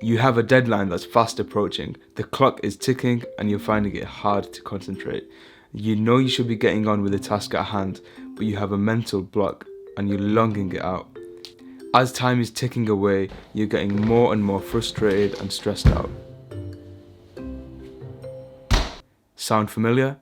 You have a deadline that's fast approaching, the clock is ticking and you're finding it hard to concentrate. You know you should be getting on with the task at hand, but you have a mental block and you're longing it out. As time is ticking away, you're getting more and more frustrated and stressed out. Sound familiar?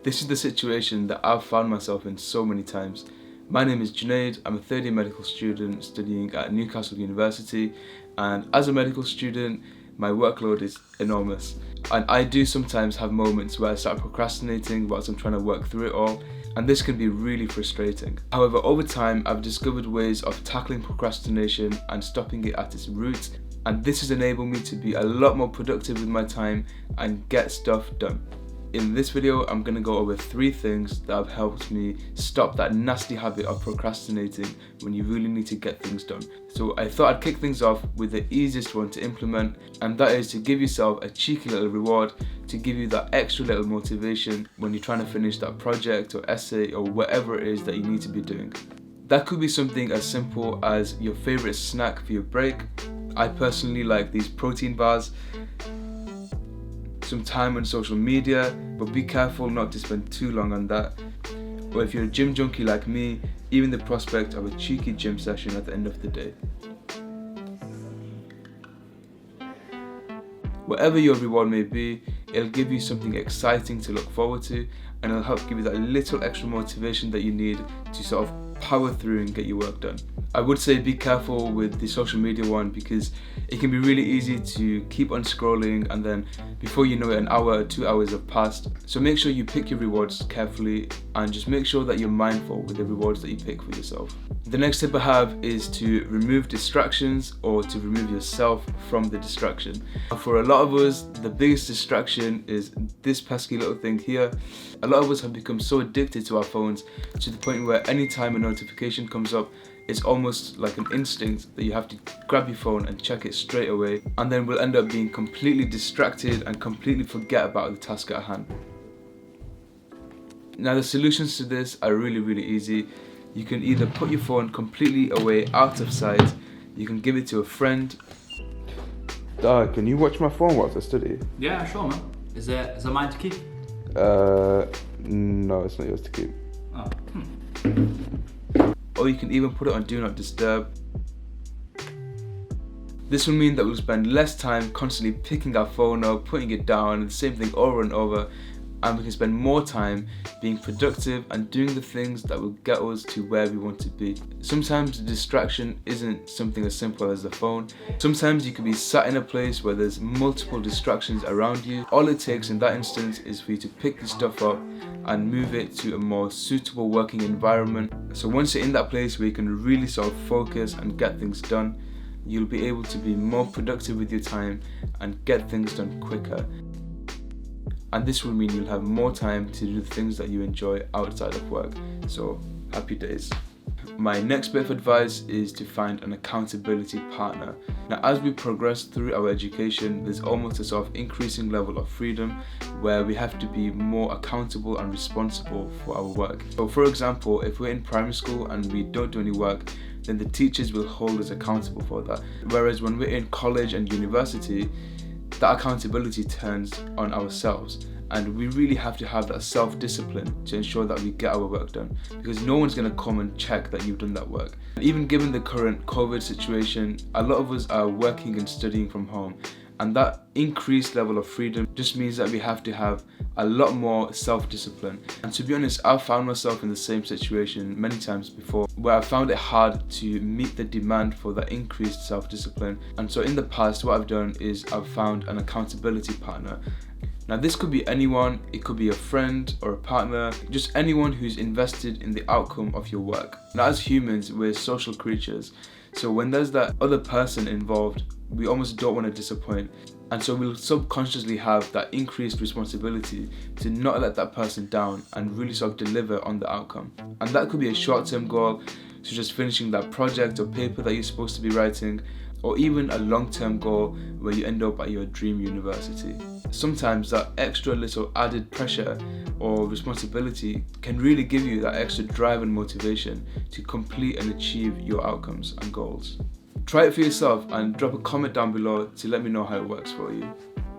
This is the situation that I've found myself in so many times. My name is Junaid, I'm a third year medical student studying at Newcastle University, and as a medical student, my workload is enormous. And I do sometimes have moments where I start procrastinating whilst I'm trying to work through it all, and this can be really frustrating. However, over time, I've discovered ways of tackling procrastination and stopping it at its roots, and this has enabled me to be a lot more productive with my time and get stuff done. In this video, I'm going to go over 3 things that have helped me stop that nasty habit of procrastinating when you really need to get things done. So I thought I'd kick things off with the easiest one to implement, and that is to give yourself a cheeky little reward to give you that extra little motivation when you're trying to finish that project or essay or whatever it is that you need to be doing. That could be something as simple as your favorite snack for your break. I personally like these protein bars. Some time on social media, but be careful not to spend too long on that. Or if you're a gym junkie like me, even the prospect of a cheeky gym session at the end of the day. Whatever your reward may be, it'll give you something exciting to look forward to, and it'll help give you that little extra motivation that you need to sort of power through and get your work done. I would say be careful with the social media one because it can be really easy to keep on scrolling and then before you know it, an hour or 2 hours have passed. So make sure you pick your rewards carefully and just make sure that you're mindful with the rewards that you pick for yourself. The next tip I have is to remove distractions or to remove yourself from the distraction. For a lot of us, the biggest distraction is this pesky little thing here. A lot of us have become so addicted to our phones to the point where anytime a notification comes up, it's almost like an instinct that you have to grab your phone and check it straight away, and then we'll end up being completely distracted and completely forget about the task at hand. Now the solutions to this are really easy. You can either put your phone completely away out of sight, you can give it to a friend. Dad, can you watch my phone whilst I study? Yeah, sure man. Is it mine to keep? No, it's not yours to keep. Oh. Or you can even put it on Do Not Disturb. This will mean that we'll spend less time constantly picking our phone up, putting it down, and the same thing over and over, and we can spend more time being productive and doing the things that will get us to where we want to be. Sometimes the distraction isn't something as simple as the phone. Sometimes you could be sat in a place where there's multiple distractions around you. All it takes in that instance is for you to pick the stuff up and move it to a more suitable working environment. So once you're in that place where you can really sort of focus and get things done, you'll be able to be more productive with your time and get things done quicker. And this will mean you'll have more time to do the things that you enjoy outside of work. So happy days. My next bit of advice is to find an accountability partner. Now, as we progress through our education, there's almost a sort of increasing level of freedom where we have to be more accountable and responsible for our work. So for example, if we're in primary school and we don't do any work, then the teachers will hold us accountable for that. Whereas when we're in college and university, that accountability turns on ourselves, and we really have to have that self-discipline to ensure that we get our work done, because no one's going to come and check that you've done that work. Even given the current COVID situation, a lot of us are working and studying from home, and that increased level of freedom just means that we have to have a lot more self-discipline. And to be honest, I've found myself in the same situation many times before, where I found it hard to meet the demand for that increased self-discipline. And so in the past, what I've done is I've found an accountability partner. Now this could be anyone, it could be a friend or a partner, just anyone who's invested in the outcome of your work. Now as humans, we're social creatures, so when there's that other person involved, we almost don't want to disappoint. And so we'll subconsciously have that increased responsibility to not let that person down and really sort of deliver on the outcome. And that could be a short-term goal, such as finishing that project or paper that you're supposed to be writing, or even a long-term goal where you end up at your dream university. Sometimes that extra little added pressure or responsibility can really give you that extra drive and motivation to complete and achieve your outcomes and goals. try it for yourself and drop a comment down below to let me know how it works for you.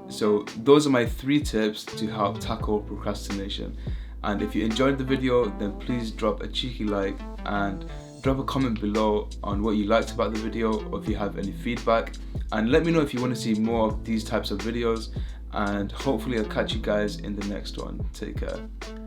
So those are my 3 tips to help tackle procrastination. And if you enjoyed the video, then please drop a cheeky like and drop a comment below on what you liked about the video, or if you have any feedback, and let me know if you want to see more of these types of videos, and hopefully I'll catch you guys in the next one. Take care.